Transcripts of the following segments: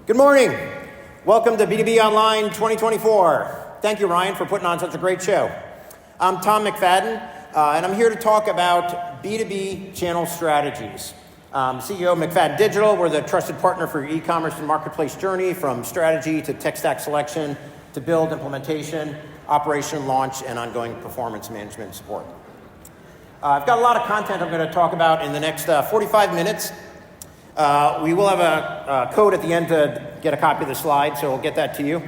Good morning. Welcome to B2B Online 2024. Thank you, Ryan, for putting on such a great show. I'm Tom McFadyen, and I'm here to talk about B2B channel strategies. CEO of McFadyen Digital. We're the trusted partner for your e-commerce and marketplace journey, from strategy to tech stack selection to build, implementation, operation, launch, and ongoing performance management support. I've got a lot of content I'm going to talk about in the next 45 minutes. We will have a code at the end to get a copy of the slide, so we'll get that to you.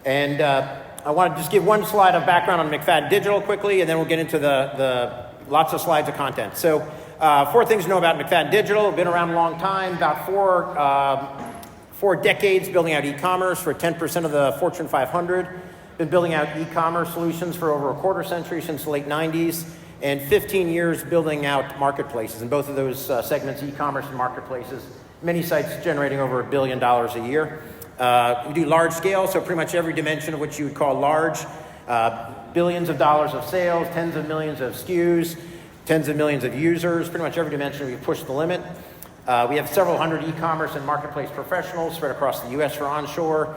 And I want to just give one slide of background on McFadyen Digital quickly, and then we'll get into the lots of slides of content. So 4 things to know about McFadyen Digital. We've been around a long time, about four decades building out e-commerce for 10% of the Fortune 500. Been building out e-commerce solutions for over a quarter century, since the late 90s. And 15 years building out marketplaces. In both of those segments, e-commerce and marketplaces, many sites generating over $1 billion a year. We do large scale, so pretty much every dimension of what you would call large. Billions of dollars of sales, tens of millions of SKUs, tens of millions of users. Pretty much every dimension we push the limit. We have several hundred e-commerce and marketplace professionals spread across the US for onshore,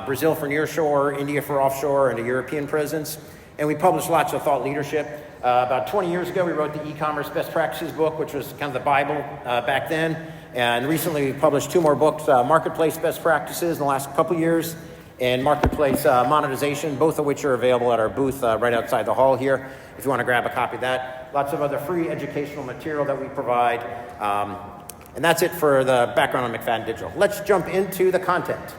Brazil for nearshore, India for offshore, and a European presence. And we publish lots of thought leadership. About 20 years ago, we wrote the e-commerce best practices book, which was kind of the Bible back then. And recently, we published 2 more books, marketplace best practices in the last couple years, and marketplace monetization, both of which are available at our booth right outside the hall here, if you want to grab a copy of that. Lots of other free educational material that we provide. And that's it for the background on McFadyen Digital. Let's jump into the content.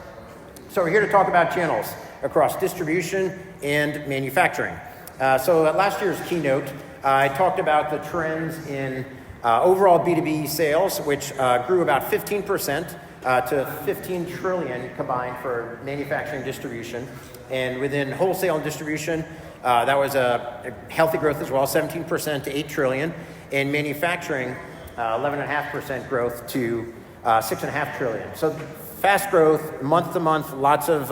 So we're here to talk about channels across distribution and manufacturing. So at last year's keynote, I talked about the trends in overall B2B sales, which grew about 15% to 15 trillion combined for manufacturing distribution. And within wholesale and distribution, that was a healthy growth as well, 17% to 8 trillion. And manufacturing, 11.5% growth to 6.5 trillion. So fast growth, month to month, lots of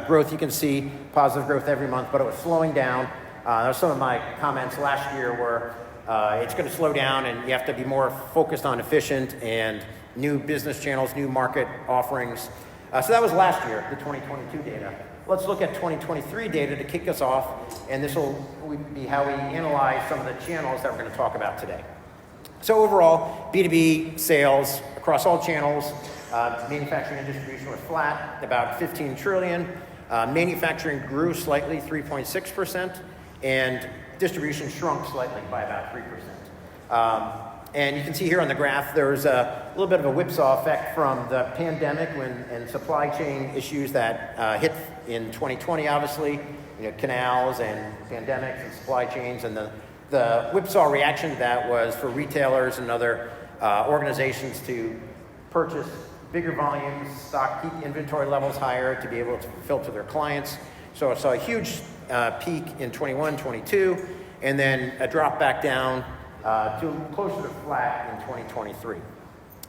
growth. You can see positive growth every month, but it was slowing down. Some of my comments last year were it's going to slow down, and you have to be more focused on efficient and new business channels, new market offerings. So that was last year, the 2022 data. Let's look at 2023 data to kick us off, and this will be how we analyze some of the channels that we're going to talk about today. So overall, B2B sales across all channels, manufacturing and distribution were flat, about 15 trillion. Manufacturing grew slightly, 3.6%, and distribution shrunk slightly by about 3%. And you can see here on the graph, there's a little bit of a whipsaw effect from the pandemic and supply chain issues that hit in 2020, obviously, canals and pandemics and supply chains. And the whipsaw reaction to that was for retailers and other organizations to purchase bigger volumes, keep inventory levels higher to be able to fulfill to their clients. So I saw a huge peak in 21, 22, and then a drop back down to closer to flat in 2023.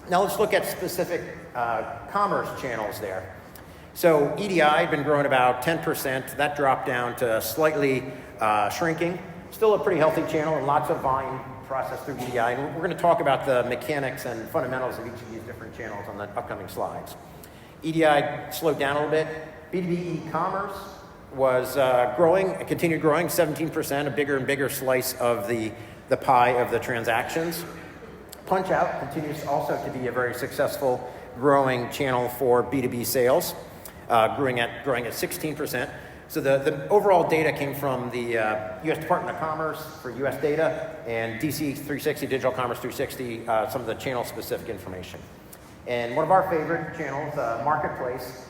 Now let's look at specific commerce channels there. So EDI had been growing about 10%. That dropped down to slightly shrinking. Still a pretty healthy channel and lots of volume processed through EDI. And we're going to talk about the mechanics and fundamentals of each of these different channels on the upcoming slides. EDI slowed down a little bit. B2B Ecommerce was continued growing, 17%, a bigger and bigger slice of the pie of the transactions. Punch-Out continues also to be a very successful growing channel for B2B sales, growing at 16%. So the overall data came from the U.S. Department of Commerce for U.S. data and DC 360, Digital Commerce 360, some of the channel-specific information. And one of our favorite channels, Marketplace,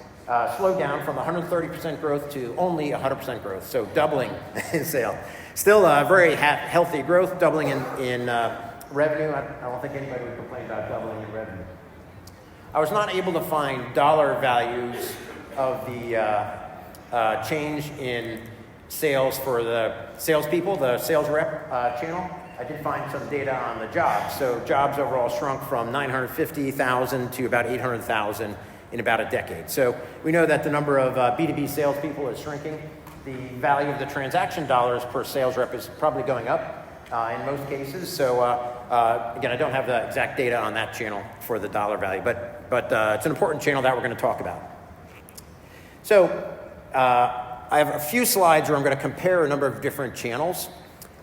slowed down from 130% growth to only 100% growth, so doubling in sale. Still very healthy growth, doubling in revenue. I don't think anybody would complain about doubling in revenue. I was not able to find dollar values of the change in sales for the salespeople, the sales rep channel. I did find some data on the jobs. So jobs overall shrunk from 950,000 to about 800,000 in about a decade. So we know that the number of B2B salespeople is shrinking. The value of the transaction dollars per sales rep is probably going up in most cases. So again, I don't have the exact data on that channel for the dollar value, but but it's an important channel that we're going to talk about. So I have a few slides where I'm going to compare a number of different channels.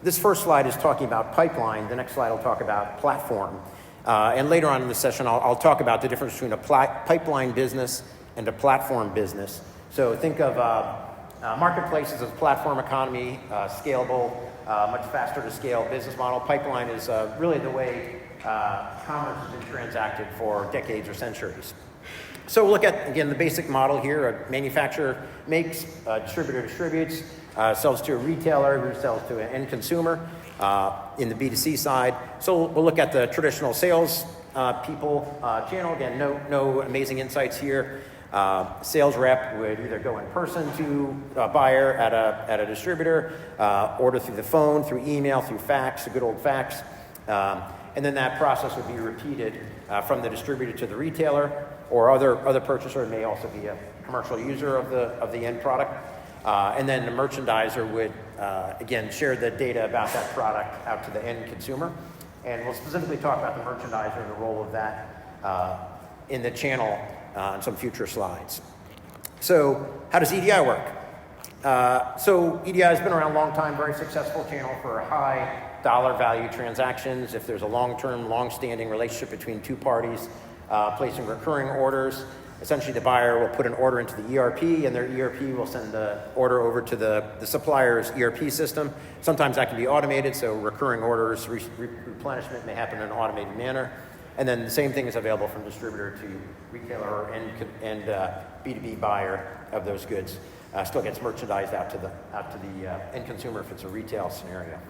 This first slide is talking about pipeline. The next slide will talk about platform. And later on in the session, I'll talk about the difference between a pipeline business and a platform business. So think of marketplaces as platform economy, scalable, much faster to scale business model. Pipeline is really the way commerce has been transacted for decades or centuries. So we'll look at, again, the basic model here. A manufacturer makes, a distributor distributes, sells to a retailer who sells to an end consumer in the B2C side. So we'll look at the traditional sales people channel. Again, no amazing insights here. Sales rep would either go in person to a buyer at a distributor, order through the phone, through email, through fax, a good old fax. And then that process would be repeated from the distributor to the retailer, or other purchaser may also be a commercial user of the end product. And then the merchandiser would, again, share the data about that product out to the end consumer. And we'll specifically talk about the merchandiser and the role of that in the channel on some future slides. So how does EDI work? So EDI has been around a long time, very successful channel for high dollar value transactions. If there's a long-term, long-standing relationship between two parties placing recurring orders, essentially the buyer will put an order into the ERP, and their ERP will send the order over to the supplier's ERP system. Sometimes that can be automated, so recurring orders, replenishment may happen in an automated manner. And then the same thing is available from distributor to retailer and B2B buyer of those goods. Still gets merchandised out to the end consumer if it's a retail scenario.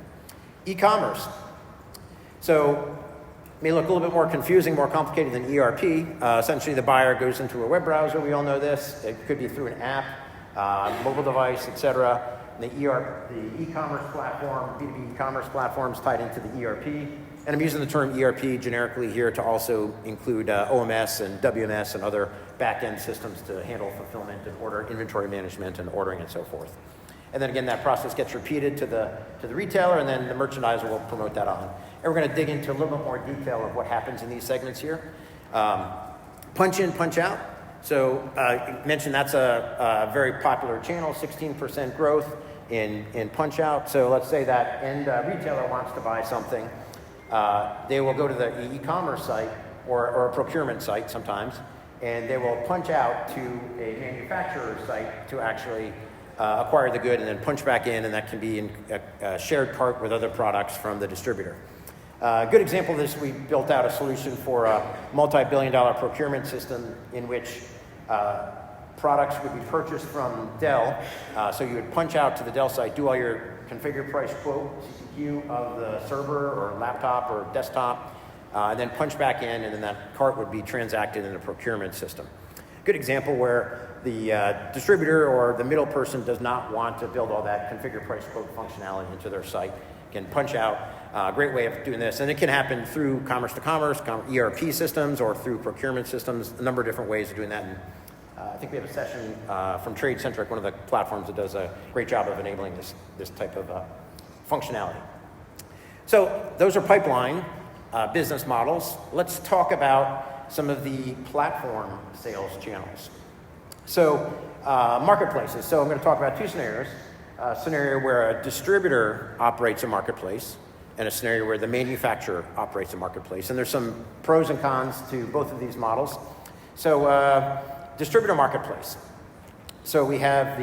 E-commerce. So may look a little bit more confusing, more complicated than ERP. Essentially, the buyer goes into a web browser. We all know this. It could be through an app, mobile device, etc. The e-commerce platform, B2B e-commerce platform is tied into the ERP. And I'm using the term ERP generically here to also include OMS and WMS and other back-end systems to handle fulfillment and order inventory management and ordering and so forth. And then again, that process gets repeated to the retailer, and then the merchandiser will promote that on. And we're going to dig into a little bit more detail of what happens in these segments here. Punch in, punch out. So I mentioned that's a very popular channel, 16% growth in punch out. So let's say that end retailer wants to buy something. They will go to the e-commerce site or a procurement site sometimes, and they will punch out to a manufacturer's site to actually acquire the good and then punch back in, and that can be in a shared cart with other products from the distributor. A good example of this, we built out a solution for a multi-billion-dollar procurement system in which products would be purchased from Dell. So you would punch out to the Dell site, do all your configure price quote, CPQ of the server or laptop or desktop, and then punch back in, and then that cart would be transacted in a procurement system. Good example where the distributor or the middle person does not want to build all that configure price quote functionality into their site. Can punch out, great way of doing this. And it can happen through commerce to commerce, ERP systems, or through procurement systems, a number of different ways of doing that. And I think we have a session from TradeCentric, one of the platforms that does a great job of enabling this type of functionality. So those are pipeline business models. Let's talk about some of the platform sales channels. So marketplaces. So I'm going to talk about two scenarios. A scenario where a distributor operates a marketplace and a scenario where the manufacturer operates a marketplace. And there's some pros and cons to both of these models. So distributor marketplace. So we have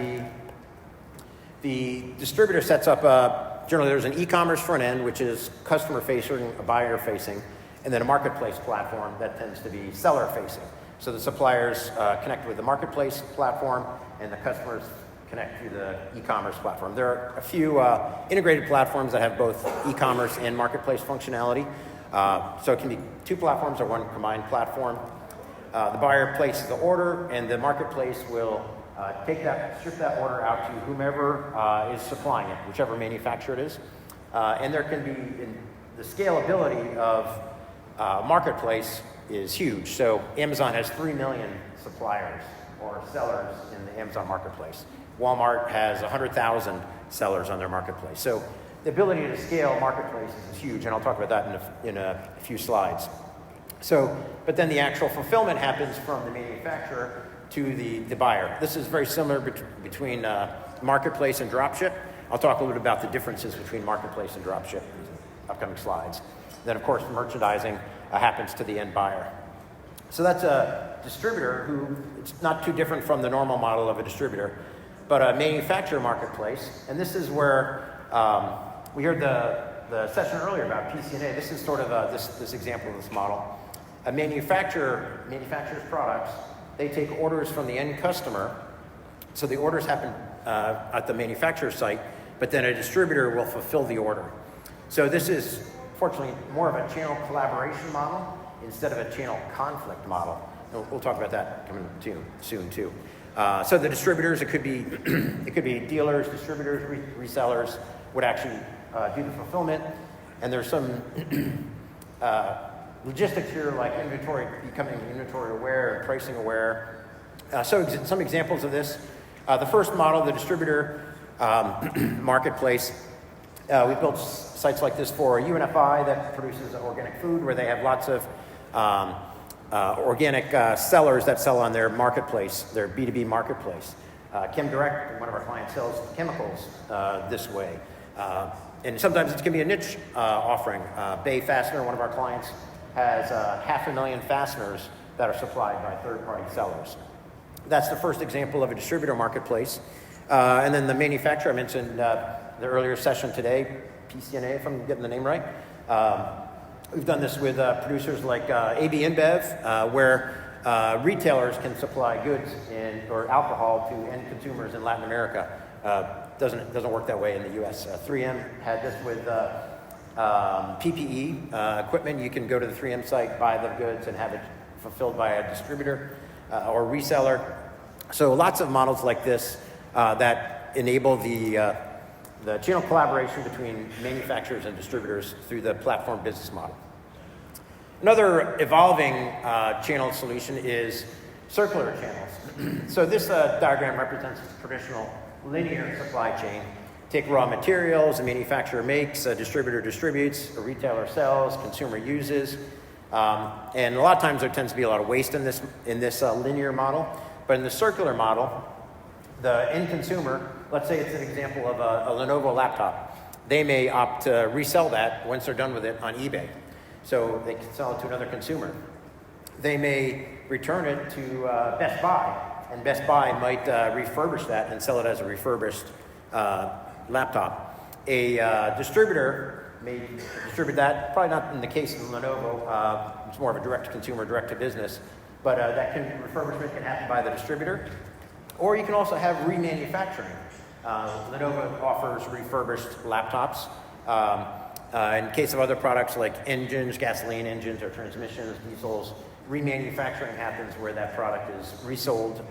the distributor sets up, generally there's an e-commerce front end, which is customer facing, a buyer facing, and then a marketplace platform that tends to be seller facing. So the suppliers connect with the marketplace platform, and the customers connect to the e-commerce platform. There are a few integrated platforms that have both e-commerce and marketplace functionality. So it can be two platforms or one combined platform. The buyer places the order, and the marketplace will ship that order out to whomever is supplying it, whichever manufacturer it is. And there can be, the scalability of marketplace is huge. So Amazon has 3 million suppliers or sellers in the Amazon marketplace. Walmart has 100,000 sellers on their marketplace. So the ability to scale marketplaces is huge, and I'll talk about that in a few slides. But then the actual fulfillment happens from the manufacturer to the buyer. This is very similar between marketplace and dropship. I'll talk a little bit about the differences between marketplace and dropship in upcoming slides. Then, of course, merchandising happens to the end buyer. So that's a distributor who, it's not too different from the normal model of a distributor, but a manufacturer marketplace. And this is where we heard the session earlier about PCNA. This is sort of this example of this model. A manufacturer manufactures products. They take orders from the end customer. So the orders happen at the manufacturer site, but then a distributor will fulfill the order. So this is, fortunately, more of a channel collaboration model instead of a channel conflict model. And we'll talk about that coming soon too. So the distributors, it could be dealers, distributors, resellers would actually do the fulfillment. And there's some logistics here, like inventory, becoming inventory aware and pricing aware. So some examples of this. The first model, the distributor marketplace, we built sites like this for UNFI that produces organic food, where they have lots of organic sellers that sell on their marketplace, their B2B marketplace. ChemDirect, one of our clients, sells chemicals this way. And sometimes it can be a niche offering. Bay Fastener, one of our clients, has 500,000 fasteners that are supplied by third-party sellers. That's the first example of a distributor marketplace. And then the manufacturer, I mentioned the earlier session today, PCNA, if I'm getting the name right. We've done this with producers like AB InBev, where retailers can supply goods or alcohol to end consumers in Latin America. Doesn't work that way in the US. 3M had this with PPE equipment. You can go to the 3M site, buy the goods, and have it fulfilled by a distributor or reseller. So lots of models like this that enable the channel collaboration between manufacturers and distributors through the platform business model. Another evolving channel solution is circular channels. So this diagram represents a traditional linear supply chain. Take raw materials, a manufacturer makes, a distributor distributes, a retailer sells, consumer uses. And a lot of times there tends to be a lot of waste in this linear model. But in the circular model, the end consumer, let's say it's an example of a Lenovo laptop. They may opt to resell that once they're done with it on eBay. So they can sell it to another consumer. They may return it to Best Buy, and Best Buy might refurbish that and sell it as a refurbished laptop. A distributor may distribute that, probably not in the case of Lenovo, it's more of a direct-to-consumer, direct-to-business, but refurbishment can happen by the distributor. Or you can also have remanufacturing. Lenovo offers refurbished laptops. In case of other products like engines, gasoline engines or transmissions, diesels, remanufacturing happens where that product is resold.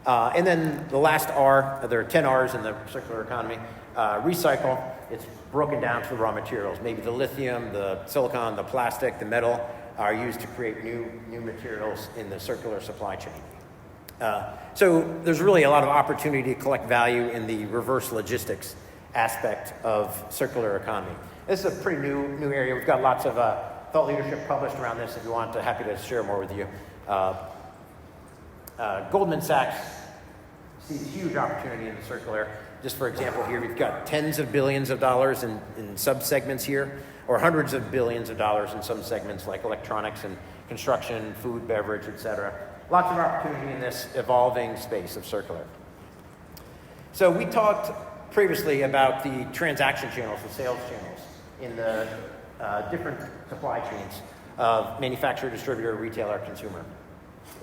And then the last R, there are 10 R's in the circular economy. Recycle, it's broken down to the raw materials. Maybe the lithium, the silicon, the plastic, the metal are used to create new materials in the circular supply chain. So there's really a lot of opportunity to collect value in the reverse logistics aspect of circular economy. This is a pretty new area. We've got lots of thought leadership published around this. If you want, happy to share more with you. Goldman Sachs sees huge opportunity in the circular. Just for example, here we've got tens of billions of dollars in subsegments here, or hundreds of billions of dollars in some segments like electronics and construction, food, beverage, etc. Lots of opportunity in this evolving space of circular. So we talked previously about the transaction channels, the sales channels in the different supply chains of manufacturer, distributor, retailer, consumer.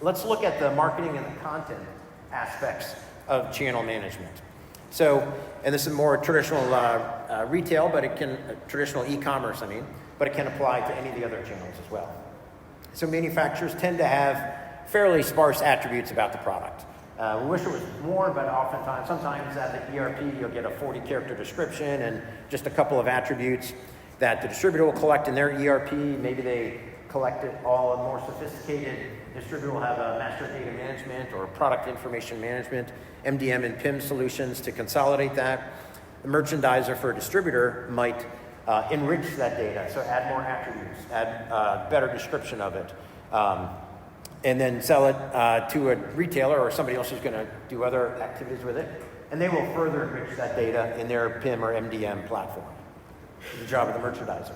Let's look at the marketing and the content aspects of channel management. So, and this is more traditional retail, but traditional e-commerce, but it can apply to any of the other channels as well. So manufacturers tend to have fairly sparse attributes about the product. We wish it was more, but sometimes at the ERP, you'll get a 40-character description and just a couple of attributes that the distributor will collect in their ERP. Maybe they collect it all in more sophisticated. Distributor will have a master data management or product information management, MDM and PIM solutions to consolidate that. The merchandiser for a distributor might enrich that data, so add more attributes, add better description of it, and then sell it to a retailer or somebody else who's going to do other activities with it, and they will further enrich that data in their PIM or MDM platform. It's the job of the merchandiser.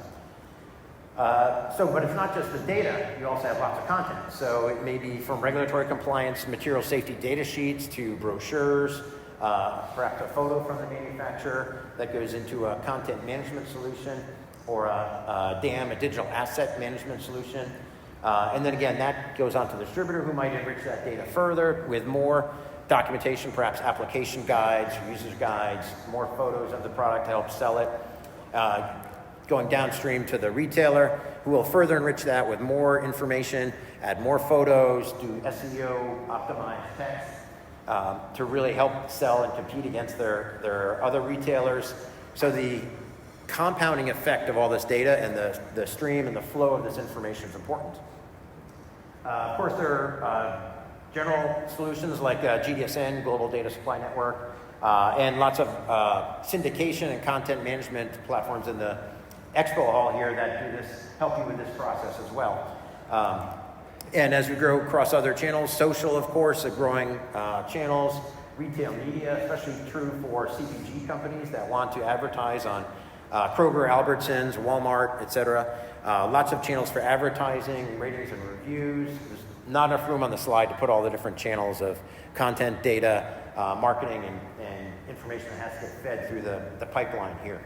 But it's not just the data, you also have lots of content. So it may be from regulatory compliance, material safety data sheets, to brochures, perhaps a photo from the manufacturer that goes into a content management solution, or a DAM, a digital asset management solution. And then again, that goes on to the distributor, who might enrich that data further with more documentation, perhaps application guides, user guides, more photos of the product to help sell it. Going downstream to the retailer, who will further enrich that with more information, add more photos, do SEO optimized text to really help sell and compete against their other retailers. So the compounding effect of all this data and the stream and the flow of this information is important. Of course, there are general solutions like GDSN, Global Data Supply Network, and lots of syndication and content management platforms in the expo hall here that do this, help you with this process as well. And as we grow across other channels, social, of course, are growing channels, retail media, especially true for CPG companies that want to advertise on Kroger, Albertsons, Walmart, etc. Lots of channels for advertising, ratings and reviews. There's not enough room on the slide to put all the different channels of content, data, marketing, and information that has to get fed through the pipeline here.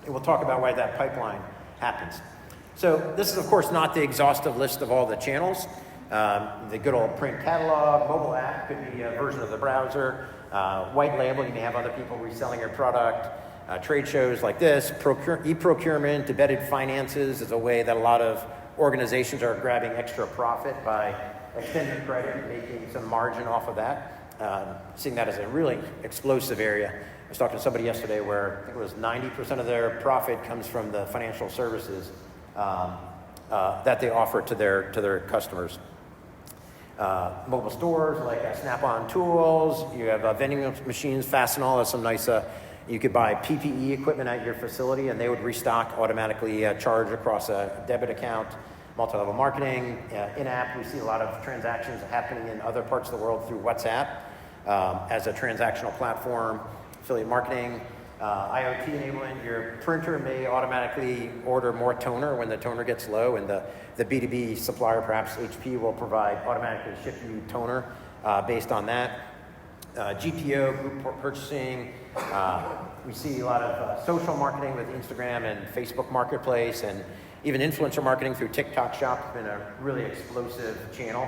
And we'll talk about why that pipeline happens. So this is, of course, not the exhaustive list of all the channels. The good old print catalog, mobile app could be a version of the browser. White label, you may have other people reselling your product. Trade shows like this, e-procurement, embedded finances is a way that a lot of organizations are grabbing extra profit by extending credit and making some margin off of that. Seeing that as a really explosive area. I was talking to somebody yesterday where I think it was 90% of their profit comes from the financial services that they offer to their customers. Mobile stores like Snap-on Tools, you have vending machines, Fastenal has some nice, you could buy PPE equipment at your facility and they would restock, automatically charge across a debit account. Multi-level marketing, in-app, we see a lot of transactions happening in other parts of the world through WhatsApp as a transactional platform. Affiliate marketing, IoT enabling, your printer may automatically order more toner when the toner gets low, and the B2B supplier, perhaps HP, will automatically ship you toner based on that. GPO, group purchasing, we see a lot of social marketing with Instagram and Facebook Marketplace, and even influencer marketing through TikTok Shop has been a really explosive channel.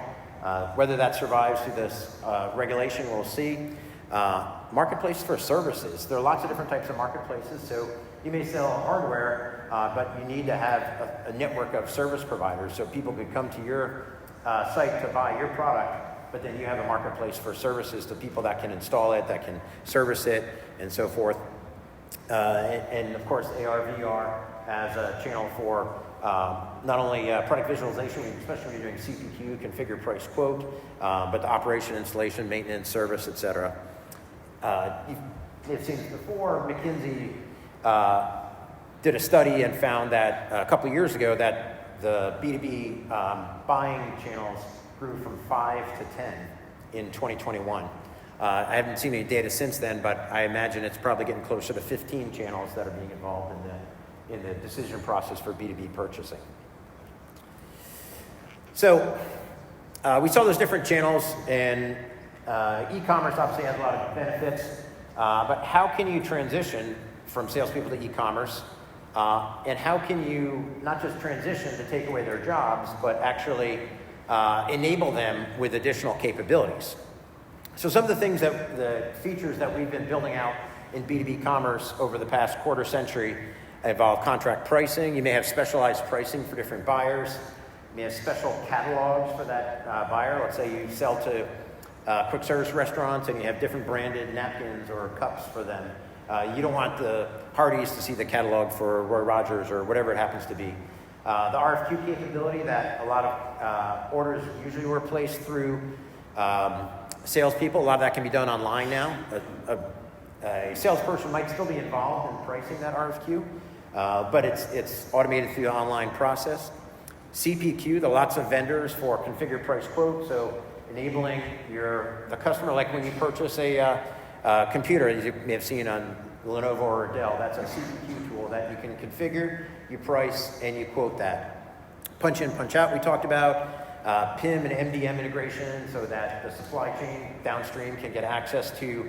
Whether that survives through this regulation, we'll see. Marketplace for services. There are lots of different types of marketplaces. So you may sell hardware, but you need to have a network of service providers so people could come to your site to buy your product, but then you have a marketplace for services to people that can install it, that can service it, and so forth. And of course, AR/VR as a channel for not only product visualization, especially when you're doing CPQ, configure, price, quote, but the operation, installation, maintenance, service, etc. You've seen this before. McKinsey did a study and found that a couple years ago that the B2B buying channels grew from 5 to 10 in 2021. I haven't seen any data since then, but I imagine it's probably getting closer to 15 channels that are being involved in the decision process for B2B purchasing. So we saw those different channels, and e-commerce obviously has a lot of benefits, but how can you transition from salespeople to e-commerce? And how can you not just transition to take away their jobs, but actually enable them with additional capabilities? So some of the features that we've been building out in B2B commerce over the past quarter century involve contract pricing. You may have specialized pricing for different buyers. You may have special catalogs for that buyer. Let's say you sell to quick service restaurants and you have different branded napkins or cups for them. You don't want the parties to see the catalog for Roy Rogers or whatever it happens to be. The RFQ capability that a lot of orders usually were placed through salespeople. A lot of that can be done online now. A salesperson might still be involved in pricing that RFQ, but it's automated through the online process. CPQ, the lots of vendors for configure price quote, so enabling the customer, like when you purchase a computer, as you may have seen on Lenovo or Dell, that's a CPQ tool that you can configure, you price, and you quote that. Punch in, punch out, we talked about. PIM and MDM integration so that the supply chain downstream can get access to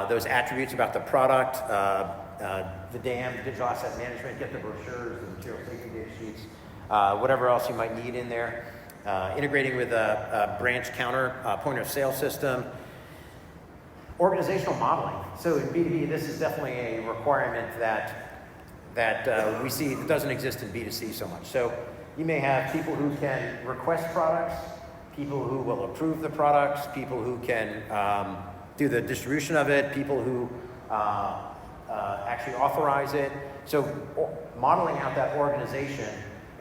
those attributes about the product, the DAM, the digital asset management, get the brochures, the material safety data sheets, whatever else you might need in there. Integrating with a branch counter, point of sale system. Organizational modeling. So in B2B, this is definitely a requirement that we see that doesn't exist in B2C so much. So you may have people who can request products, people who will approve the products, people who can do the distribution of it, people who actually authorize it. So modeling out that organization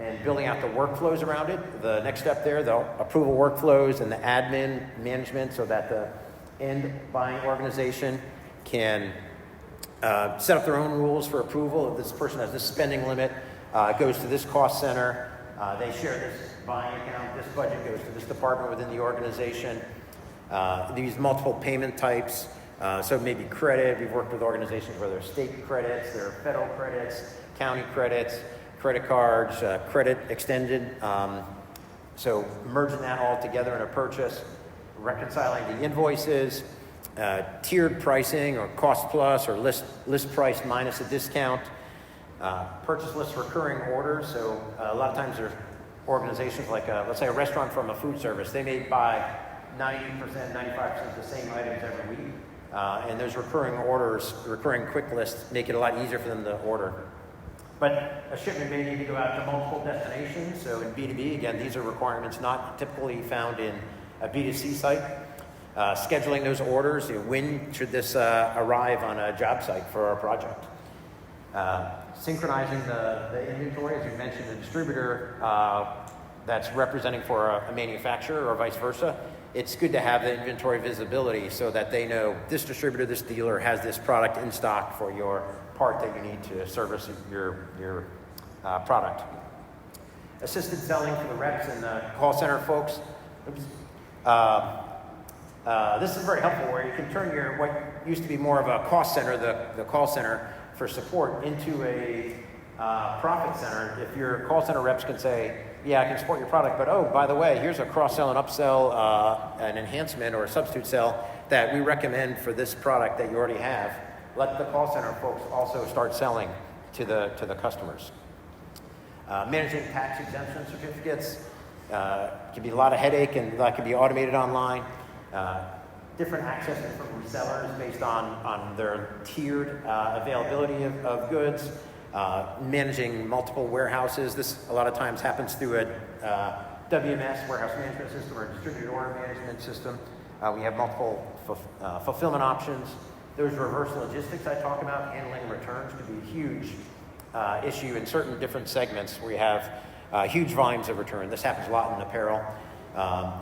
and building out the workflows around it. The next step there, the approval workflows and the admin management so that the end buying organization can set up their own rules for approval. If this person has this spending limit, it goes to this cost center. They share this buying account. This budget goes to this department within the organization. They use multiple payment types. So maybe credit. We've worked with organizations where there are state credits, there are federal credits, county credits, credit cards, credit extended. So merging that all together in a purchase, reconciling the invoices, tiered pricing or cost plus or list price minus a discount. Purchase list recurring orders. So a lot of times there's organizations like, let's say a restaurant from a food service. They may buy 90%, 95% of the same items every week. And those recurring orders, recurring quick lists make it a lot easier for them to order. But a shipment may need to go out to multiple destinations. So in B2B, again, these are requirements not typically found in a B2C site. Scheduling those orders, when should this arrive on a job site for our project? Synchronizing the inventory, as you mentioned, the distributor that's representing for a manufacturer or vice versa. It's good to have the inventory visibility so that they know this distributor, this dealer has this product in stock for your part that you need to service your product. Assisted selling for the reps and the call center folks. This is very helpful where you can turn what used to be more of a cost center, the call center for support, into a profit center. If your call center reps can say, yeah, I can support your product, but oh, by the way, here's a cross-sell and upsell, an enhancement or a substitute sell that we recommend for this product that you already have. Let the call center folks also start selling to the customers. Managing tax exemption certificates can be a lot of headache, and that can be automated online. Different access to different resellers based on their tiered availability of goods. Managing multiple warehouses. This a lot of times happens through a WMS, warehouse management system, or a distributed order management system. We have multiple fulfillment options. Those reverse logistics I talk about, handling returns, could be a huge issue in certain different segments where you have huge volumes of return. This happens a lot in apparel.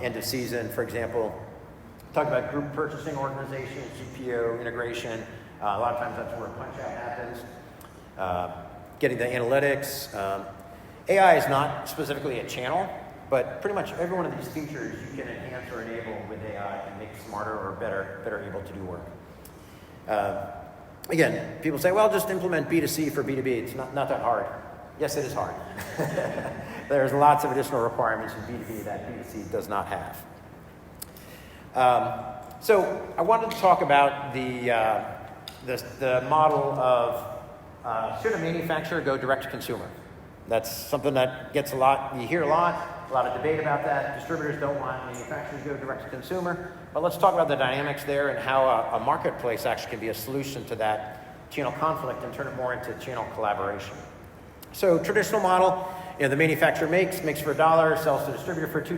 End of season, for example. Talk about group purchasing organizations, GPO integration. A lot of times that's where punch-out happens. Getting the analytics. AI is not specifically a channel, but pretty much every one of these features you can enhance or enable with AI and make smarter or better able to do work. Again, people say, well, just implement B2C for B2B. It's not that hard. Yes, it is hard. There's lots of additional requirements in B2B that B2C does not have. So I wanted to talk about the model of should a manufacturer go direct to consumer? That's something that gets you hear a lot of debate about that. Distributors don't want manufacturers to go direct to consumer. But let's talk about the dynamics there and how a marketplace actually can be a solution to that channel conflict and turn it more into channel collaboration. So traditional model, the manufacturer makes for $1, sells to the distributor for $2.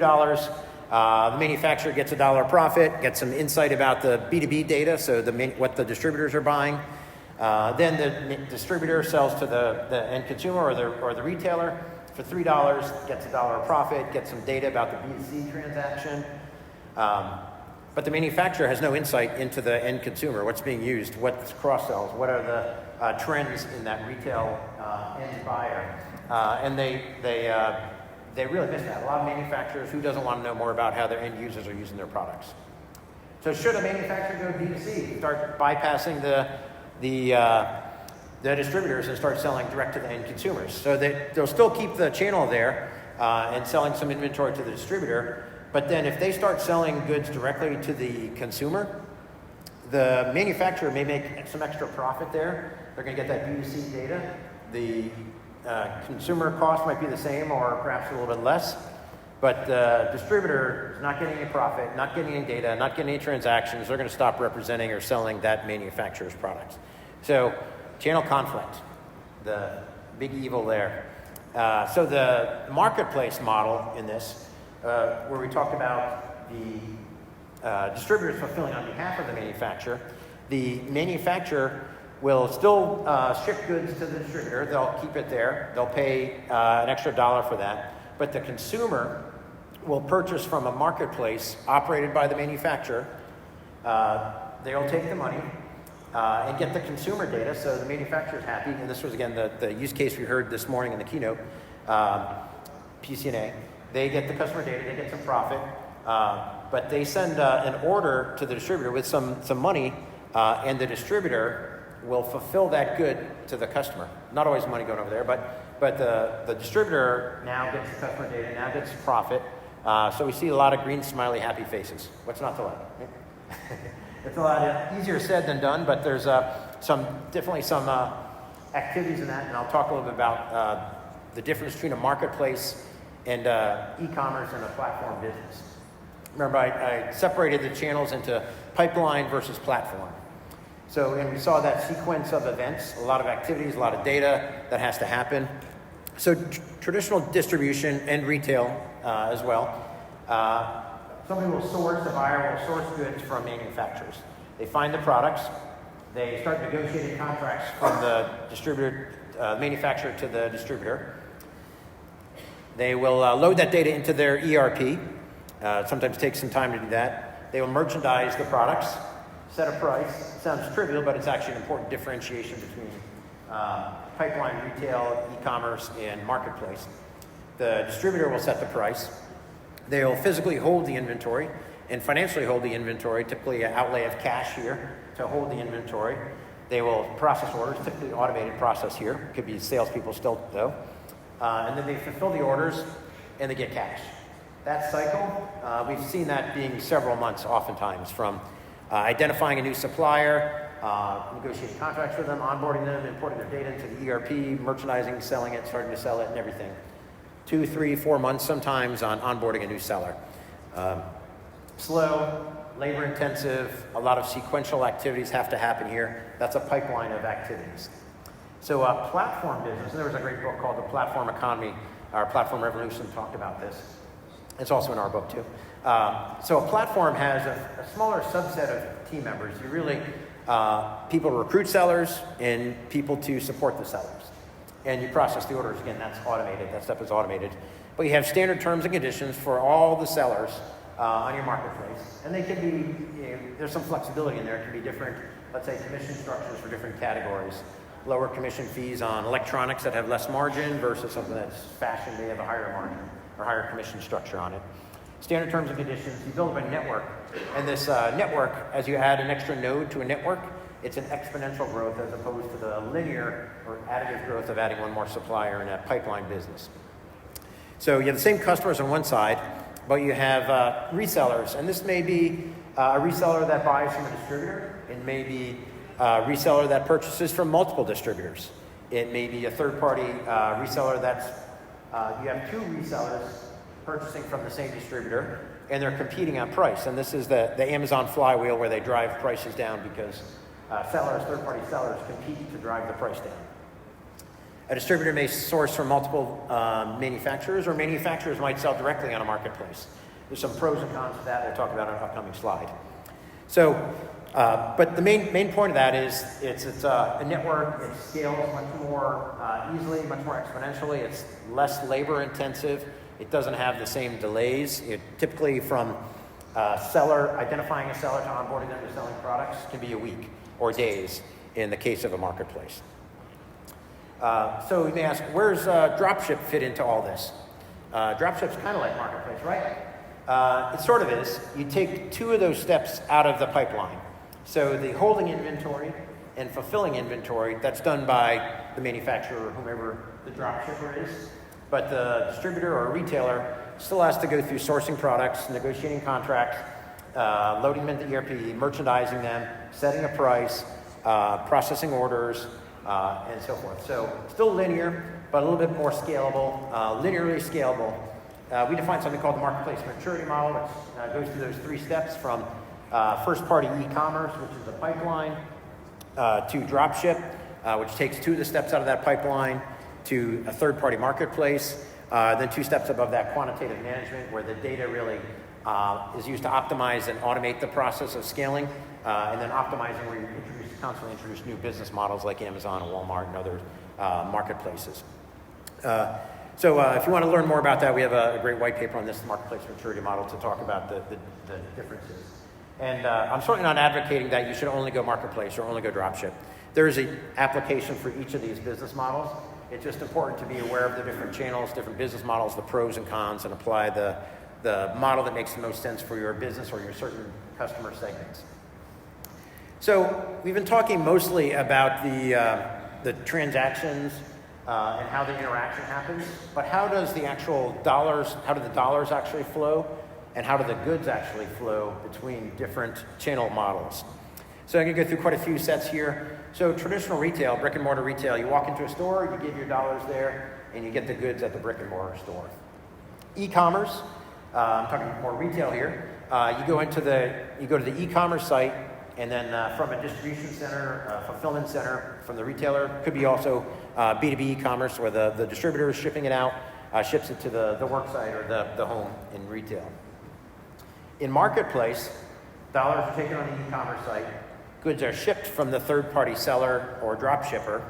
The manufacturer gets $1 profit, gets some insight about the B2B data, so what the distributors are buying. Then the distributor sells to the end consumer or the retailer for $3, gets $1 profit, gets some data about the B2C transaction. But the manufacturer has no insight into the end consumer, what's being used, what's cross-sells, what are trends in that retail end buyer. And they really miss that. A lot of manufacturers, who doesn't want to know more about how their end users are using their products? So should a manufacturer go D2C, start bypassing the distributors and start selling direct to the end consumers? So they'll still keep the channel there and selling some inventory to the distributor, but then if they start selling goods directly to the consumer, the manufacturer may make some extra profit there. They're going to get that B2C data. The consumer cost might be the same or perhaps a little bit less, but the distributor is not getting any profit, not getting any data, not getting any transactions. They're going to stop representing or selling that manufacturer's products. So channel conflict, the big evil there. So the marketplace model in this, where we talked about the distributors fulfilling on behalf of the manufacturer will still ship goods to the distributor. They'll keep it there. They'll pay an extra $1 for that. But the consumer will purchase from a marketplace operated by the manufacturer. They'll take the money and get the consumer data, so the manufacturer's happy. And this was, again, the use case we heard this morning in the keynote, PCNA. They get the customer data, they get some profit, but they send an order to the distributor with some money, and the distributor will fulfill that good to the customer. Not always money going over there, but the distributor now gets the customer data, now gets profit. So we see a lot of green, smiley, happy faces. What's not to like? It's a lot easier said than done, but there's definitely some activities in that, and I'll talk a little bit about the difference between a marketplace and e-commerce and a platform business. Remember, I separated the channels into pipeline versus platform. So, and we saw that sequence of events, a lot of activities, a lot of data that has to happen. So traditional distribution and retail as well. Somebody will source, the buyer will source goods from manufacturers. They find the products, they start negotiating contracts from the distributor, manufacturer to the distributor. They will load that data into their ERP. Sometimes takes some time to do that. They will merchandise the products, set a price. It sounds trivial, but it's actually an important differentiation between pipeline, retail, e-commerce, and marketplace. The distributor will set the price. They'll physically hold the inventory and financially hold the inventory, typically an outlay of cash here to hold the inventory. They will process orders, typically automated process here. Could be salespeople still though. And then they fulfill the orders and they get cash. That cycle, we've seen that being several months oftentimes, from identifying a new supplier, negotiating contracts with them, onboarding them, importing their data into the ERP, merchandising, selling it, starting to sell it, and everything. 2, 3, 4 months sometimes on onboarding a new seller. Slow, labor intensive, a lot of sequential activities have to happen here. That's a pipeline of activities. So platform business, and there was a great book called The Platform Economy, our Platform Revolution talked about this. It's also in our book too. So a platform has a smaller subset of team members. You really, people to recruit sellers and people to support the sellers. And you process the orders. Again, that's automated. That stuff is automated. But you have standard terms and conditions for all the sellers on your marketplace. And they can be, there's some flexibility in there. It can be different, let's say, commission structures for different categories. Lower commission fees on electronics that have less margin versus something that's fashion, they have a higher margin or higher commission structure on it. Standard terms and conditions, you build up a network. And this network, as you add an extra node to a network, it's an exponential growth as opposed to the linear or additive growth of adding one more supplier in a pipeline business. So you have the same customers on one side, but you have resellers. And this may be a reseller that buys from a distributor. It may be a reseller that purchases from multiple distributors. It may be a third-party reseller that's, you have 2 resellers purchasing from the same distributor, and they're competing on price. And this is the Amazon flywheel where they drive prices down because third-party sellers compete to drive the price down. A distributor may source from multiple manufacturers, or manufacturers might sell directly on a marketplace. There's some pros and cons to that we'll talk about on an upcoming slide. So, but the main point of that is it's a network. It scales much more easily, much more exponentially. It's less labor intensive. It doesn't have the same delays. It typically from identifying a seller to onboarding them to selling products can be a week or days. in the case of a marketplace. So you may ask, where's Dropship fit into all this? Dropship's kind of like marketplace, right? It sort of is. You take two of those steps out of the pipeline. So the holding inventory and fulfilling inventory, that's done by the manufacturer or whomever the dropshipper is. But the distributor or retailer still has to go through sourcing products, negotiating contracts, loading them into ERP, merchandising them, setting a price, processing orders, and so forth. So still linear, but a little bit more scalable, linearly scalable. We define something called the marketplace maturity model, which goes through those three steps from first-party e-commerce, which is the pipeline, to Dropship, which takes two of the steps out of that pipeline, to a third-party marketplace, then two steps above that, quantitative management, where the data really is used to optimize and automate the process of scaling, and then optimizing where you constantly introduce new business models like Amazon and Walmart and other marketplaces. So if you want to learn more about that, we have a great white paper on this marketplace maturity model to talk about the differences. And I'm certainly not advocating that you should only go marketplace or only go dropship. There is an application for each of these business models. It's just important to be aware of the different channels, different business models, the pros and cons, and apply the model that makes the most sense for your business or your certain customer segments. So we've been talking mostly about the transactions and how the interaction happens, but how do the dollars actually flow, and how do the goods actually flow between different channel models? So I'm going to go through quite a few sets here. So traditional retail, brick and mortar retail, you walk into a store, you give your dollars there, and you get the goods at the brick and mortar store. E-commerce, I'm talking more retail here. You go to the e-commerce site, and then from a distribution center, fulfillment center, from the retailer, could be also B2B Ecommerce, where the distributor is shipping it out, ships it to the work site or the home in retail. In marketplace, dollars are taken on the e-commerce site. Goods are shipped from the third-party seller or drop shipper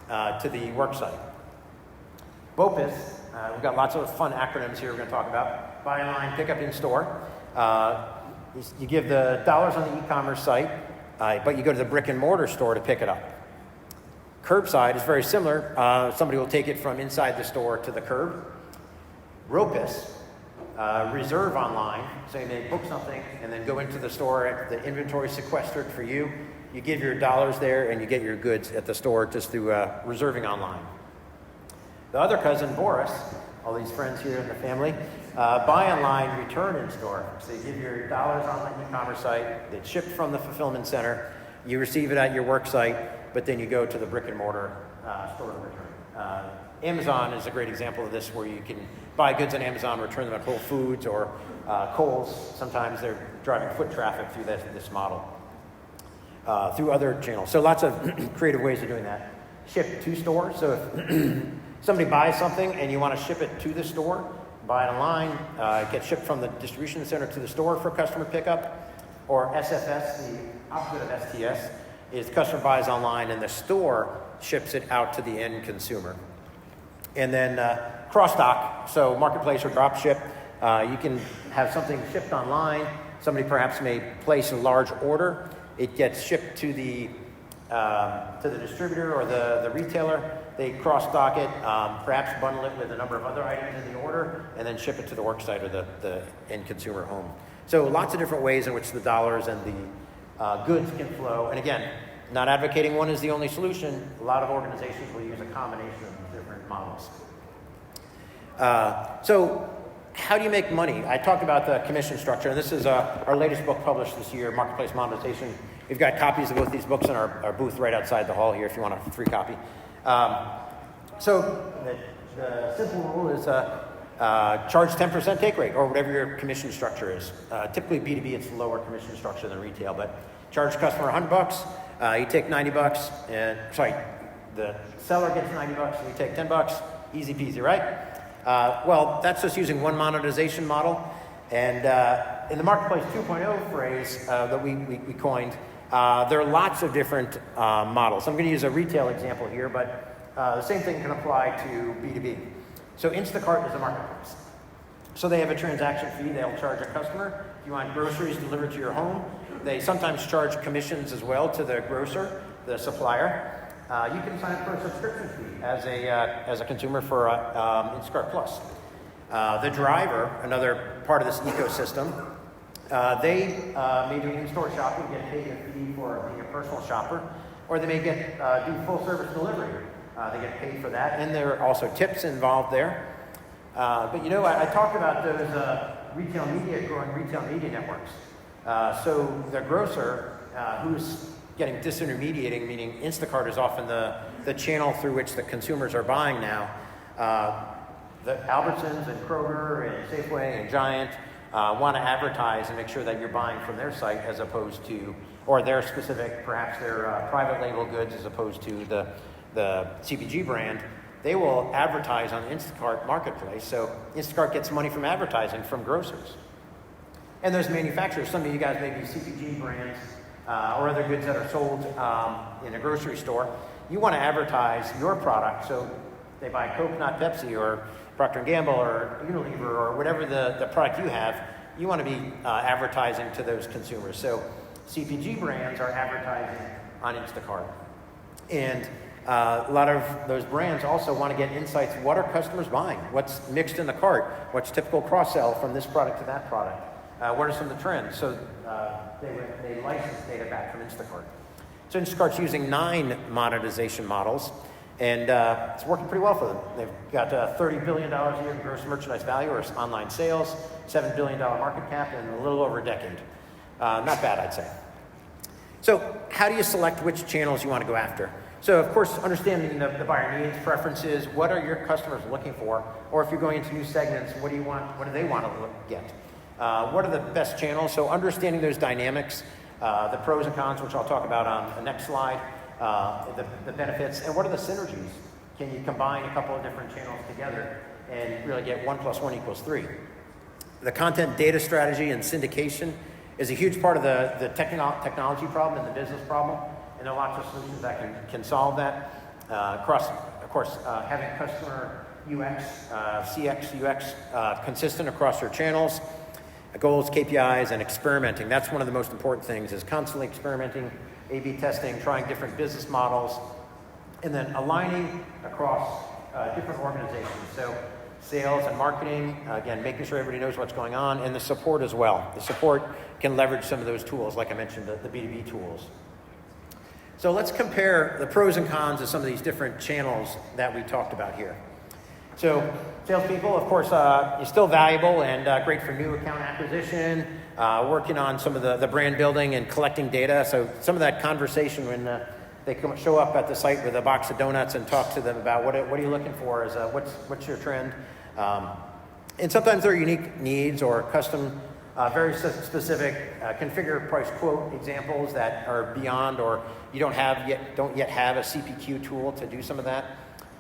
to the work site. BOPIS, we've got lots of fun acronyms here we're going to talk about. Buy online, pick up in store. You give the dollars on the e-commerce site, but you go to the brick and mortar store to pick it up. Curbside is very similar. Somebody will take it from inside the store to the curb. ROPIS, reserve online, so you may book something and then go into the store, the inventory sequestered for you. You give your dollars there and you get your goods at the store just through reserving online. The other cousin, Boris, all these friends here in the family, buy online, return in store. So you give your dollars on the e-commerce site, it's shipped from the fulfillment center, you receive it at your work site, but then you go to the brick and mortar store to return. Amazon is a great example of this, where you can buy goods on Amazon, return them at Whole Foods or Kohl's. Sometimes they're driving foot traffic through this model, through other channels. So lots of creative ways of doing that. Ship to store. So if somebody buys something and you want to ship it to the store, buy it online, it gets shipped from the distribution center to the store for customer pickup. Or SFS, the opposite of STS, is customer buys online and the store ships it out to the end consumer. And then cross-dock, so marketplace or drop ship, you can have something shipped online. Somebody perhaps may place a large order. It gets shipped to the distributor or the retailer. They cross-dock it, perhaps bundle it with a number of other items in the order, and then ship it to the work site or the end consumer home. So lots of different ways in which the dollars and the goods can flow. And again, not advocating one is the only solution. A lot of organizations will use a combination of different models. So how do you make money? I talked about the commission structure, and this is our latest book published this year, Marketplace Monetization. We've got copies of both these books in our booth right outside the hall here if you want a free copy. So the simple rule is charge 10% take rate, or whatever your commission structure is. Typically B2B, it's lower commission structure than retail, but charge customer $100, you take $90, and the seller gets $90 and you take $10, easy peasy, right? Well, that's just using one monetization model. And in the Marketplace 2.0 phrase that we coined, there are lots of different models. I'm going to use a retail example here, but the same thing can apply to B2B. So Instacart is a marketplace. So they have a transaction fee they'll charge a customer. If you want groceries delivered to your home, they sometimes charge commissions as well to the grocer the supplier, you can sign up for a subscription fee as a consumer for Instacart Plus. The driver, another part of this ecosystem, they may do in-store shopping, get paid a fee for being a personal shopper, or they may get do full-service delivery. They get paid for that, and there are also tips involved there. But I talked about those growing retail media networks. So the grocer who's getting disintermediating, meaning Instacart is often the channel through which the consumers are buying now. The Albertsons and Kroger and Safeway and Giant want to advertise and make sure that you're buying from their site as opposed to, or their specific, perhaps their private label goods as opposed to the CPG brand. They will advertise on Instacart Marketplace, so Instacart gets money from advertising from grocers. And there's manufacturers, some of you guys may be CPG brands or other goods that are sold in a grocery store. You want to advertise your product, so they buy Coke, not Pepsi, or Procter & Gamble, or Unilever, or whatever the product you have, you want to be advertising to those consumers. So CPG brands are advertising on Instacart. And a lot of those brands also want to get insights. What are customers buying? What's mixed in the cart? What's typical cross-sell from this product to that product? What are some of the trends? So they license data back from Instacart. So Instacart's using 9 monetization models, and it's working pretty well for them. They've got $30 billion a year in gross merchandise value, or online sales, $7 billion market cap in a little over a decade. Not bad, I'd say. So how do you select which channels you want to go after? So, of course, understanding the buyer needs, preferences, what are your customers looking for? Or if you're going into new segments, what do they want to get? What are the best channels? So understanding those dynamics, the pros and cons, which I'll talk about on the next slide, the benefits, and what are the synergies? Can you combine a couple of different channels together and really get 1 + 1 = 3? The content data strategy and syndication is a huge part of the technology problem and the business problem. And there are lots of solutions that can solve that. Of course, having customer UX, CX, UX consistent across your channels, goals, KPIs, and experimenting. That's one of the most important things, is constantly experimenting, A/B testing, trying different business models, and then aligning across different organizations. So sales and marketing, again, making sure everybody knows what's going on, and the support as well. The support can leverage some of those tools, like I mentioned, the B2B tools. So let's compare the pros and cons of some of these different channels that we talked about here. So salespeople, of course, are still valuable and great for new account acquisition, working on some of the brand building and collecting data. So some of that conversation when they show up at the site with a box of donuts and talk to them about what are you looking for, is what's your trend. And sometimes there are unique needs or custom, very specific configure, price, quote examples that are beyond, or you don't yet have a CPQ tool to do some of that.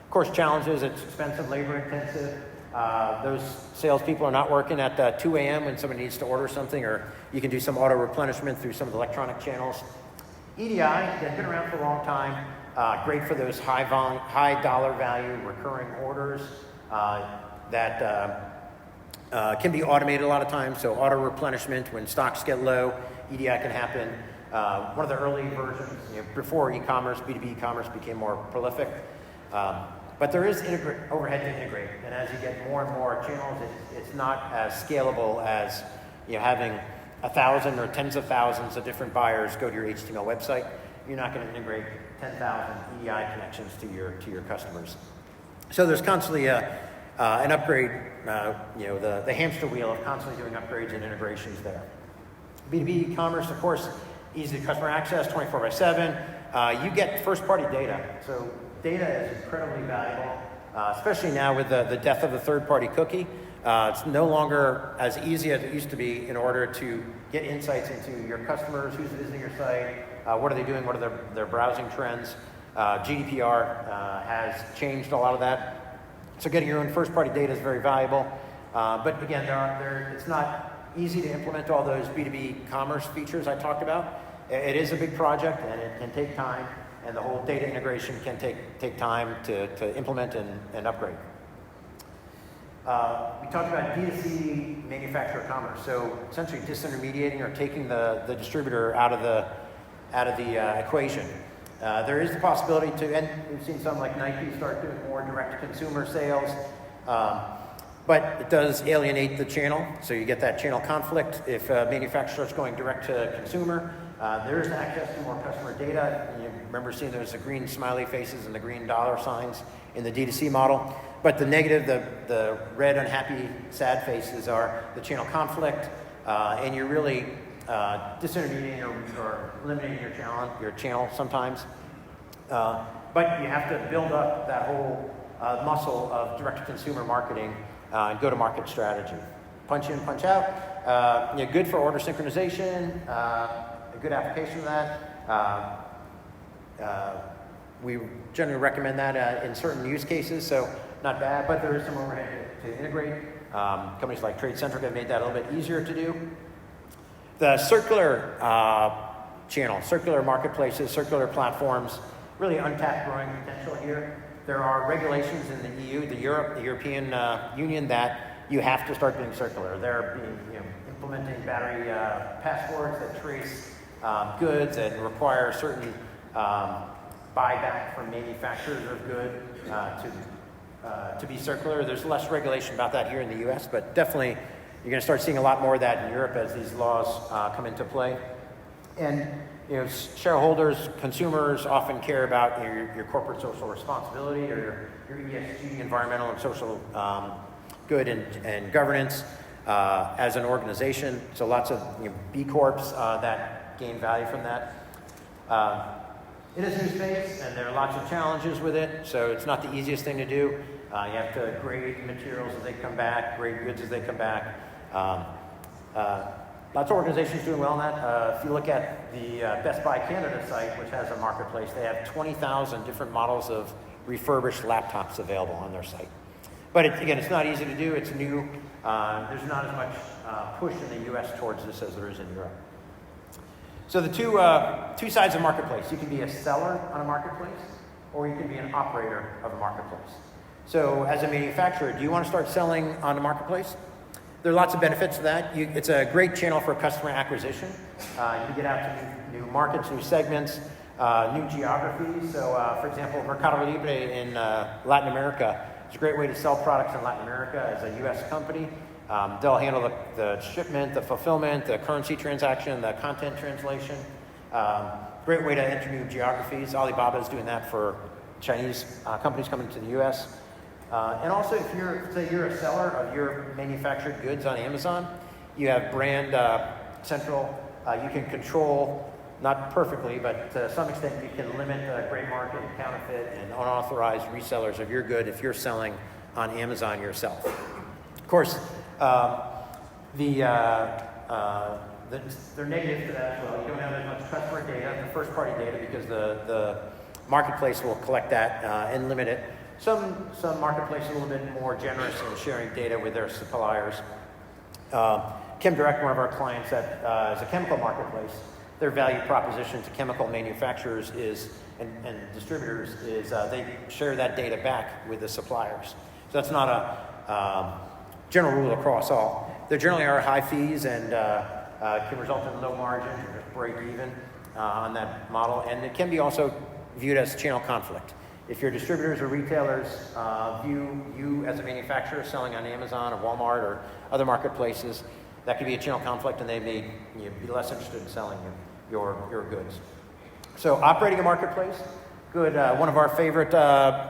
Of course, challenges, it's expensive, labor intensive. Those salespeople are not working at 2 a.m. when somebody needs to order something, or you can do some auto replenishment through some of the electronic channels. EDI, they've been around for a long time. Great for those high dollar value recurring orders that can be automated a lot of times. So auto replenishment, when stocks get low, EDI can happen. One of the early versions, before e-commerce, B2B e-commerce became more prolific. But there is overhead to integrate, and as you get more and more channels, it's not as scalable as having 1,000 or tens of thousands of different buyers go to your HTML website. You're not going to integrate 10,000 EDI connections to your customers. So there's constantly an upgrade, the hamster wheel of constantly doing upgrades and integrations there. B2B e-commerce, of course, easy customer access, 24/7. You get first-party data. So data is incredibly valuable, especially now with the death of the third-party cookie. It's no longer as easy as it used to be in order to get insights into your customers, who's visiting your site, what are they doing, what are their browsing trends. GDPR has changed a lot of that. So getting your own first-party data is very valuable. But again, it's not easy to implement all those B2B commerce features I talked about. It is a big project, and it can take time, and the whole data integration can take time to implement and upgrade. We talked about D2C manufacturer commerce, so essentially disintermediating or taking the distributor out of the equation. There is the possibility to, and we've seen some like Nike start doing more direct-to-consumer sales, but it does alienate the channel, so you get that channel conflict. If a manufacturer starts going direct-to-consumer, there is access to more customer data. You remember seeing those the green smiley faces and the green dollar signs in the D2C model. But the negative, the red, unhappy, sad faces are the channel conflict, and you're really disintermediating or eliminating your channel sometimes. But you have to build up that whole muscle of direct-to-consumer marketing and go-to-market strategy. Punch in, punch out. Good for order synchronization, a good application of that. We generally recommend that in certain use cases, so not bad, but there is some overhead to integrate. Companies like TradeCentric have made that a little bit easier to do. The circular channel, circular marketplaces, circular platforms, really untapped growing potential here. There are regulations in the EU, the European Union, that you have to start being circular. They're implementing battery passports that trace goods and require certain buyback from manufacturers of good to be circular. There's less regulation about that here in the US, but definitely you're going to start seeing a lot more of that in Europe as these laws come into play. And shareholders, consumers often care about your corporate social responsibility or your ESG, environmental and social good and governance as an organization. So lots of B Corps that gain value from that. It is a new space, and there are lots of challenges with it, so it's not the easiest thing to do. You have to grade materials as they come back, grade goods as they come back. Lots of organizations doing well on that. If you look at the Best Buy Canada site, which has a marketplace, they have 20,000 different models of refurbished laptops available on their site. But again, it's not easy to do. It's new. There's not as much push in the US towards this as there is in Europe. So the two sides of marketplace. You can be a seller on a marketplace, or you can be an operator of a marketplace. So as a manufacturer, do you want to start selling on a marketplace? There are lots of benefits to that. It's a great channel for customer acquisition. You get out to new markets, new segments, new geographies. So for example, Mercado Libre in Latin America is a great way to sell products in Latin America as a US company. They'll handle the shipment, the fulfillment, the currency transaction, the content translation. Great way to enter new geographies. Alibaba is doing that for Chinese companies coming to the US. And also, if you're a seller of your manufactured goods on Amazon, you have brand central. You can control, not perfectly, but to some extent, you can limit the gray market, counterfeit, and unauthorized resellers of your good if you're selling on Amazon yourself. Of course, they're negative to that as well. You don't have as much customer data, the first-party data, because the marketplace will collect that and limit it. Some marketplaces are a little bit more generous in sharing data with their suppliers. ChemDirect, one of our clients that is a chemical marketplace, their value proposition to chemical manufacturers and distributors is they share that data back with the suppliers. So that's not a general rule across all. There generally are high fees and can result in low margins or just break even on that model. And it can be also viewed as channel conflict. If your distributors or retailers view you as a manufacturer selling on Amazon or Walmart or other marketplaces, that could be a channel conflict, and they may be less interested in selling your goods. So operating a marketplace, good. One of our favorite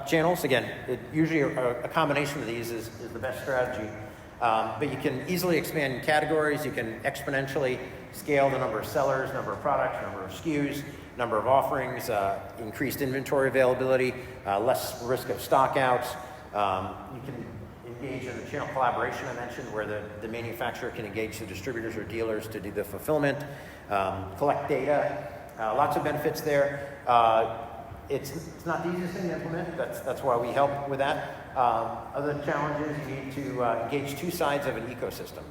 channels. Again, usually a combination of these is the best strategy. But you can easily expand categories. You can exponentially scale the number of sellers, number of products, number of SKUs, number of offerings, increased inventory availability, less risk of stockouts. You can engage in the channel collaboration I mentioned, where the manufacturer can engage the distributors or dealers to do the fulfillment, collect data. Lots of benefits there. It's not the easiest thing to implement. That's why we help with that. Other challenges, you need to engage two sides of an ecosystem.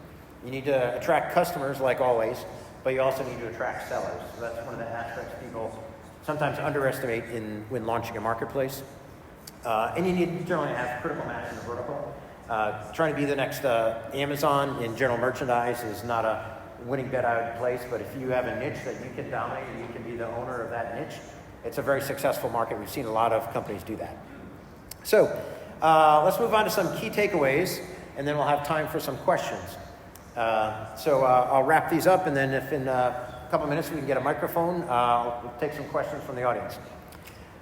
You need to attract customers, like always, but you also need to attract sellers. So that's one of the aspects people sometimes underestimate when launching a marketplace. And you need to generally have critical mass in the vertical. Trying to be the next Amazon in general merchandise is not a winning bet out place, but if you have a niche that you can dominate and you can be the owner of that niche, it's a very successful market. We've seen a lot of companies do that. So let's move on to some key takeaways, and then we'll have time for some questions. I'll wrap these up, and then if in a couple of minutes we can get a microphone, we'll take some questions from the audience.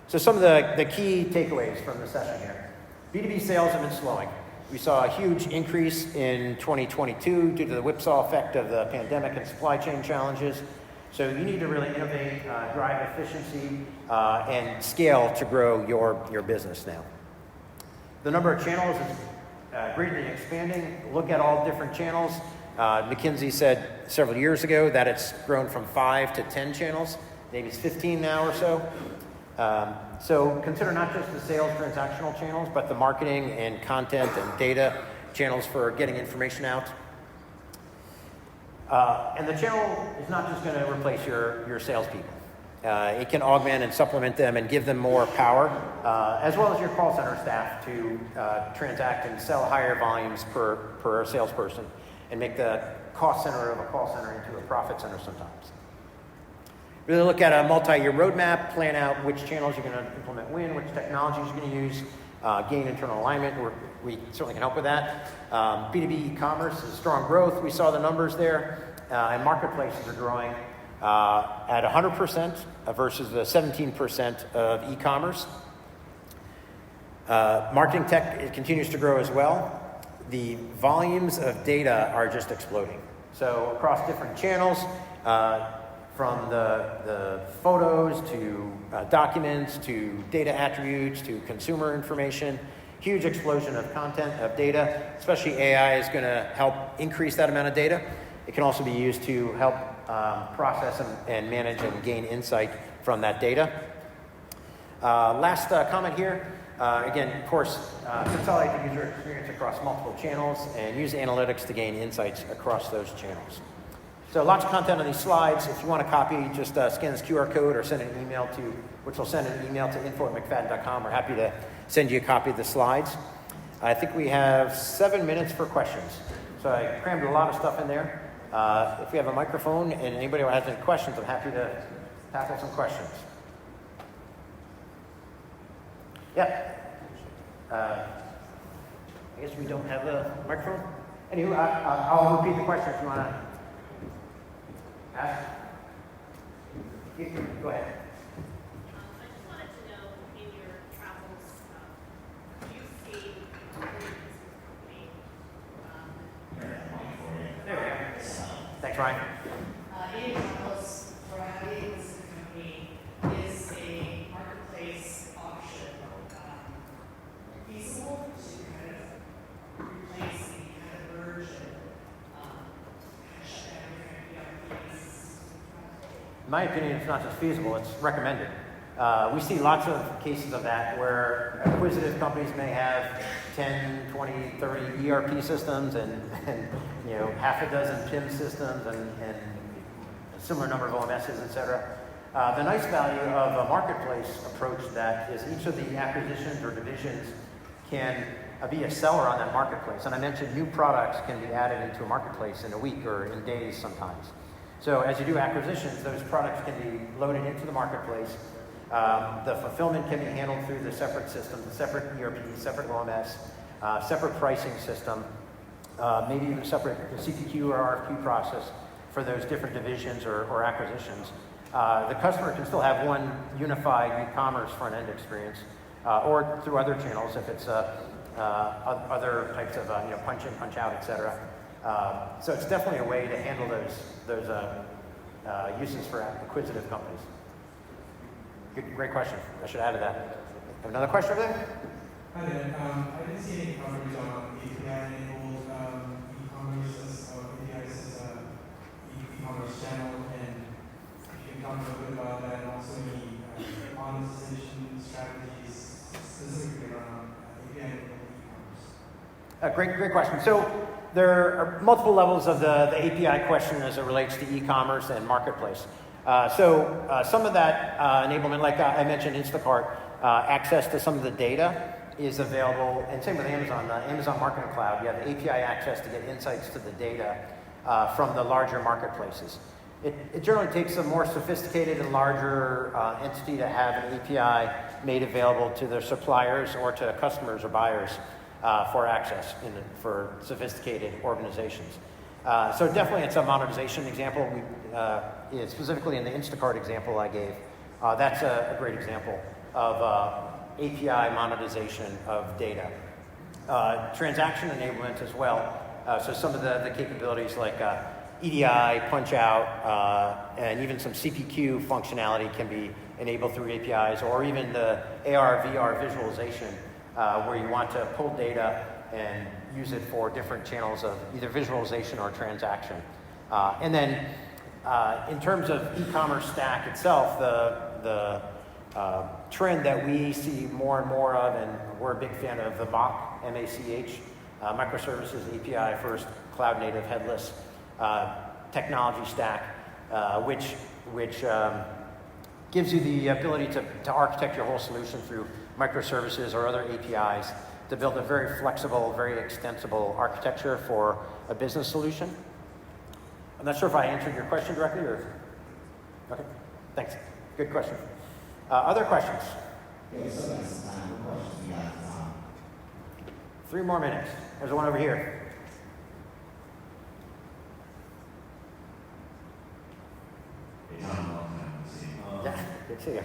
So some of the key takeaways from the session here. B2B sales have been slowing. We saw a huge increase in 2022 due to the whipsaw effect of the pandemic and supply chain challenges. So you need to really innovate, drive efficiency, and scale to grow your business now. The number of channels is greatly expanding. Look at all different channels. McKinsey said several years ago that it's grown from 5 to 10 channels. Maybe it's 15 now or so. So consider not just the sales transactional channels, but the marketing and content and data channels for getting information out. And the channel is not just going to replace your salespeople. It can augment and supplement them and give them more power, as well as your call center staff to transact and sell higher volumes per salesperson and make the cost center of a call center into a profit center sometimes. Really look at a multi-year roadmap, plan out which channels you're going to implement when, which technologies you're going to use, gain internal alignment. We certainly can help with that. B2B Ecommerce is strong growth. We saw the numbers there. And marketplaces are growing at 100% versus the 17% of e-commerce. Marketing tech, it continues to grow as well. The volumes of data are just exploding. So across different channels, from the photos to documents to data attributes to consumer information, huge explosion of content, of data, especially AI is going to help increase that amount of data. It can also be used to help process and manage and gain insight from that data. Last comment here, again, of course, consolidate the user experience across multiple channels and use analytics to gain insights across those channels. So lots of content on these slides. If you want a copy, just scan this QR code or send an email to, which will send an email to info@mcfadyen.com. We're happy to send you a copy of the slides. I think we have 7 minutes for questions. So I crammed a lot of stuff in there. If we have a microphone and anybody who has any questions, I'm happy to tackle some questions. Yep. I guess we don't have a microphone. Anyway, I'll repeat the question if you want to ask. Go ahead. I just wanted to know, in your travels, do you see a company? There we go. Thanks, Ryan. In your travels, for having this company, is a marketplace option feasible to kind of replace the kind of merge In my opinion, it's not just feasible, it's recommended. We see lots of cases of that where acquisitive companies may have 10, 20, 30 ERP systems and half a dozen PIM systems and a similar number of OMSs, et cetera. The nice value of a marketplace approach that is each of the acquisitions or divisions can be a seller on that marketplace. And I mentioned new products can be added into a marketplace in a week or in days sometimes. So as you do acquisitions, those products can be loaded into the marketplace. The fulfillment can be handled through the separate systems, the separate ERP, separate OMS, separate pricing system, maybe even a separate CPQ or RFQ process for those different divisions or acquisitions. The customer can still have one unified e-commerce front-end experience, or through other channels if it's other types of punch in, punch out, etc. So it's definitely a way to handle those uses for acquisitive companies. Great question. I should add to that. Have another question over there? Hi there. I didn't see any coverage on API-enabled e-commerce or APIs as e-commerce channel, and if you can talk a little bit about that, and also any monetization strategies specifically around API-enabled e-commerce. Great question. So there are multiple levels of the API question as it relates to e-commerce and marketplace. Some of that enablement, like I mentioned, Instacart, access to some of the data is available, and same with Amazon. Amazon Marketing Cloud, you have API access to get insights to the data from the larger marketplaces. It generally takes a more sophisticated and larger entity to have an API made available to their suppliers or to customers or buyers for access for sophisticated organizations. So definitely it's a monetization example. Specifically in the Instacart example I gave, that's a great example of API monetization of data. Transaction enablement as well. So some of the capabilities like EDI, punch out, and even some CPQ functionality can be enabled through APIs, or even the AR, VR visualization, where you want to pull data and use it for different channels of either visualization or transaction. And then in terms of e-commerce stack itself, the trend that we see more and more of, and we're a big fan of the MACH, M-A-C-H, microservices, API first, cloud native, headless technology stack, which gives you the ability to architect your whole solution through microservices or other APIs to build a very flexible, very extensible architecture for a business solution. I'm not sure if I answered your question directly or... Okay, thanks. Good question. Other questions? Yeah, we still got some time. What questions we got, Tom? 3 more minutes. There's one over here. Hey, Tom, long time no see. Yeah, good to see you.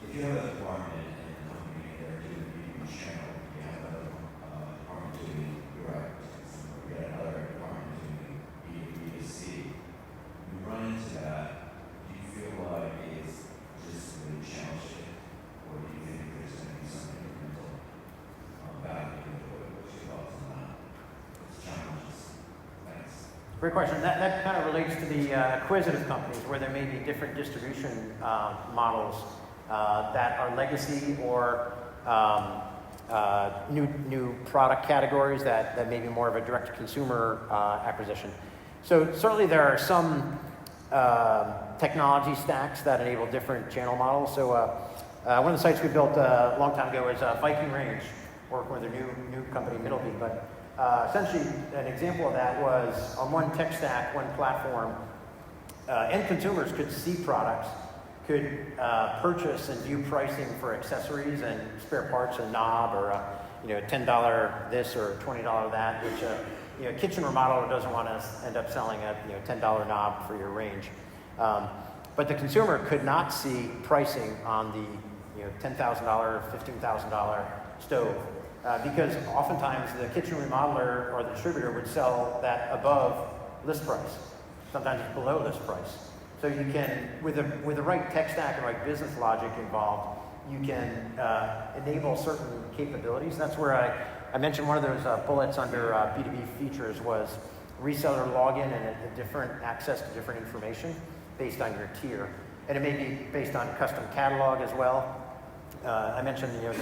If you have a department in a company that are doing B2B channel, you have another department doing direct consumer, you got another department doing B2C. You run into that, do you feel like it's just really channel shift, or do you think there's going to be some incremental value into it? What's your thoughts on that? It's challenges. Thanks. Great question. That kind of relates to the acquisitive companies where there may be different distribution models that are legacy or new product categories that may be more of a direct-to-consumer acquisition. So certainly there are some technology stacks that enable different channel models. So one of the sites we built a long time ago is Viking Range, working with a new company, Middleby. But essentially, an example of that was on one tech stack, one platform, end consumers could see products, could purchase and view pricing for accessories and spare parts, a knob or a $10 this or $20 that, which a kitchen remodeler doesn't want to end up selling a $10 knob for your range. But the consumer could not see pricing on the $10,000, $15,000 stove. Because oftentimes the kitchen remodeler or the distributor would sell that above list price. Sometimes it's below list price. So you can, with the right tech stack and right business logic involved, you can enable certain capabilities. That's where I mentioned one of those bullets under B2B features was reseller login and a different access to different information based on your tier. And it may be based on custom catalog as well. I mentioned the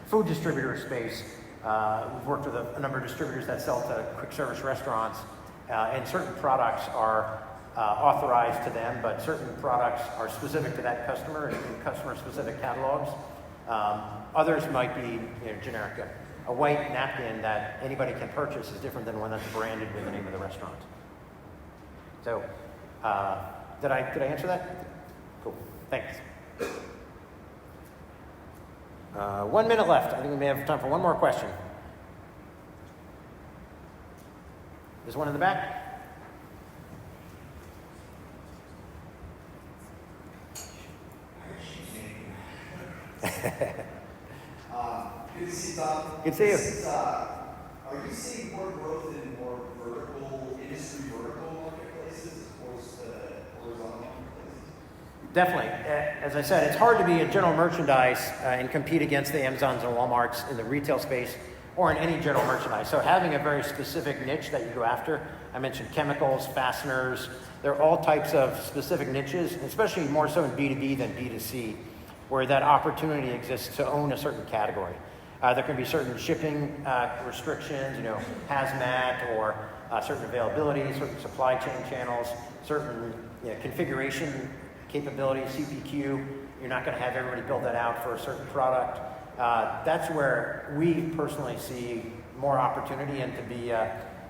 food distributor space. We've worked with a number of distributors that sell to quick service restaurants, and certain products are authorized to them, but certain products are specific to that customer and customer-specific catalogs. Others might be generic. A white napkin that anybody can purchase is different than one that's branded with the name of the restaurant. So, did I answer that? Cool. Thanks. 1 minute left. I think we may have time for one more question. There's one in the back. Good to see you, Tom. Good to see you. Are you seeing more growth in more industry vertical marketplaces as opposed to horizontal marketplaces? Definitely. As I said, it's hard to be a general merchandise and compete against the Amazons and Walmarts in the retail space or in any general merchandise. So having a very specific niche that you go after, I mentioned chemicals, fasteners, there are all types of specific niches, especially more so in B2B than B2C, where that opportunity exists to own a certain category. There can be certain shipping restrictions, hazmat or certain availability, certain supply chain channels, certain configuration capabilities, CPQ. You're not going to have everybody build that out for a certain product. That's where we personally see more opportunity and to be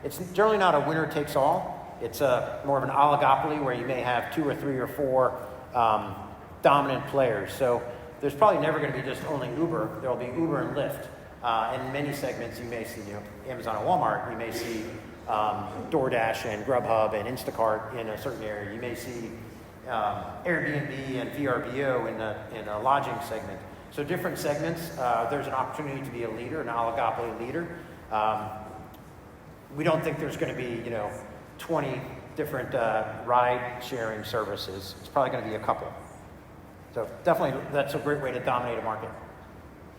It's generally not a winner takes all. It's more of an oligopoly where you may have 2 or 3 or 4 dominant players. So there's probably never going to be just only Uber. There will be Uber and Lyft. In many segments, you may see Amazon and Walmart. You may see DoorDash and Grubhub and Instacart in a certain area. You may see Airbnb and VRBO in a lodging segment. So different segments, there's an opportunity to be a leader, an oligopoly leader. We don't think there's going to be 20 different ride-sharing services. It's probably going to be a couple. So definitely, that's a great way to dominate a market.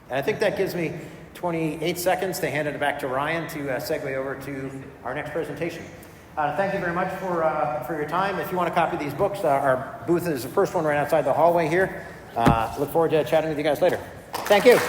And I think that gives me 28 seconds to hand it back to Ryan to segue over to our next presentation. Thank you very much for your time. If you want to copy these books, our booth is the first one right outside the hallway here. Look forward to chatting with you guys later. Thank you.